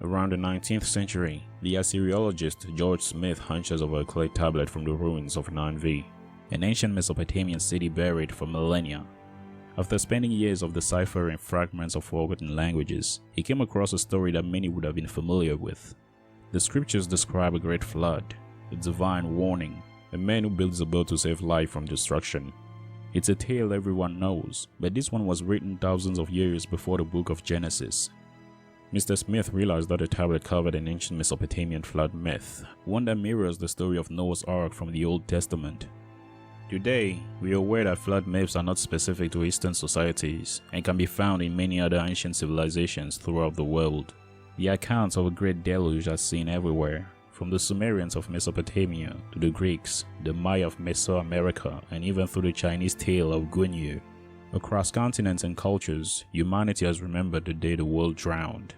Around the 19th century, the Assyriologist George Smith hunches over a clay tablet from the ruins of Nineveh, an ancient Mesopotamian city buried for millennia. After spending years of deciphering fragments of forgotten languages, he came across a story that many would have been familiar with. The scriptures describe a great flood, a divine warning, a man who builds a boat to save life from destruction. It's a tale everyone knows, but this one was written thousands of years before the book of Genesis. Mr. Smith realized that the tablet covered an ancient Mesopotamian flood myth, one that mirrors the story of Noah's Ark from the Old Testament. Today, we are aware that flood myths are not specific to Eastern societies and can be found in many other ancient civilizations throughout the world. The accounts of a great deluge are seen everywhere, from the Sumerians of Mesopotamia to the Greeks, the Maya of Mesoamerica, and even through the Chinese tale of Gunyu. Across continents and cultures, humanity has remembered the day the world drowned.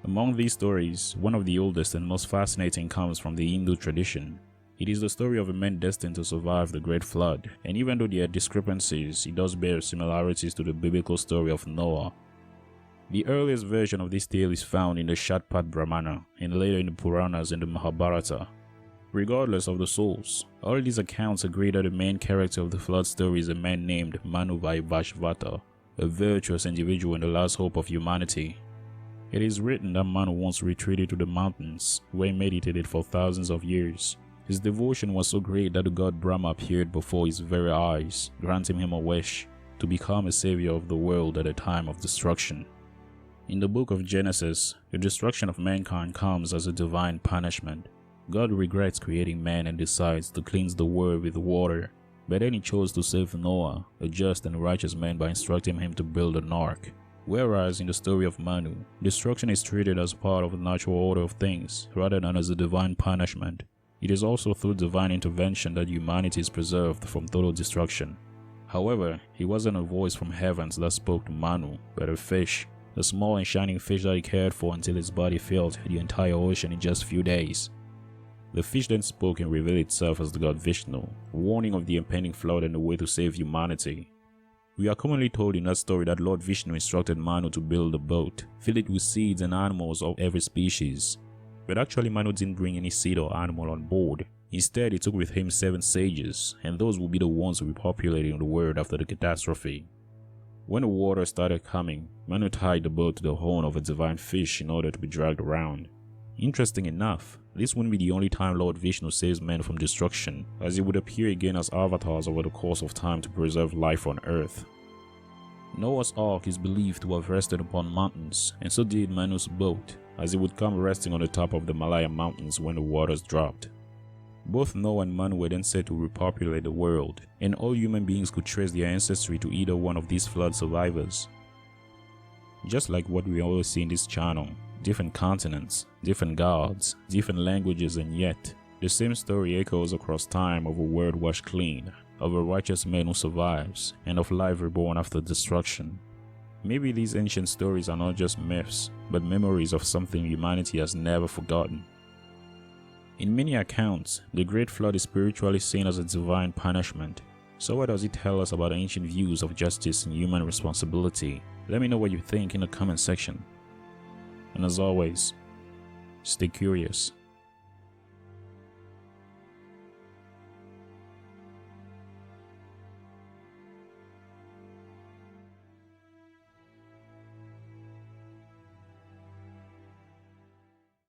Among these stories, one of the oldest and most fascinating comes from the Hindu tradition. It is the story of a man destined to survive the Great Flood, and even though there are discrepancies, it does bear similarities to the biblical story of Noah. The earliest version of this tale is found in the Satapatha Brahmana, and later in the Puranas and the Mahabharata. Regardless of the source, all these accounts agree that the main character of the flood story is a man named Manu Vaivashvata, a virtuous individual and the last hope of humanity. It is written that Manu once retreated to the mountains, where he meditated for thousands of years. His devotion was so great that the god Brahma appeared before his very eyes, granting him a wish to become a savior of the world at a time of destruction. In the book of Genesis, the destruction of mankind comes as a divine punishment. God regrets creating man and decides to cleanse the world with water, but then he chose to save Noah, a just and righteous man, by instructing him to build an ark. Whereas in the story of Manu, destruction is treated as part of the natural order of things rather than as a divine punishment. It is also through divine intervention that humanity is preserved from total destruction. However, it wasn't a voice from heavens that spoke to Manu, but a fish, a small and shining fish that he cared for until his body filled the entire ocean in just a few days. The fish then spoke and revealed itself as the god Vishnu, warning of the impending flood and the way to save humanity. We are commonly told in that story that Lord Vishnu instructed Manu to build a boat, fill it with seeds and animals of every species. But actually Manu didn't bring any seed or animal on board. Instead, he took with him 7 sages, and those would be the ones repopulating the world after the catastrophe. When the water started coming, Manu tied the boat to the horn of a divine fish in order to be dragged around. Interesting enough, this wouldn't be the only time Lord Vishnu saves men from destruction, as he would appear again as avatars over the course of time to preserve life on earth. Noah's Ark is believed to have rested upon mountains, and so did Manu's boat, as it would come resting on the top of the Malaya Mountains when the waters dropped. Both Noah and Manu were then said to repopulate the world, and all human beings could trace their ancestry to either one of these flood survivors. Just like what we always see in this channel, different continents, different gods, different languages, and yet the same story echoes across time of a world washed clean, of a righteous man who survives, and of life reborn after destruction. Maybe these ancient stories are not just myths, but memories of something humanity has never forgotten. In many accounts, the Great Flood is spiritually seen as a divine punishment. So what does it tell us about ancient views of justice and human responsibility? Let me know what you think in the comment section. And as always, stay curious.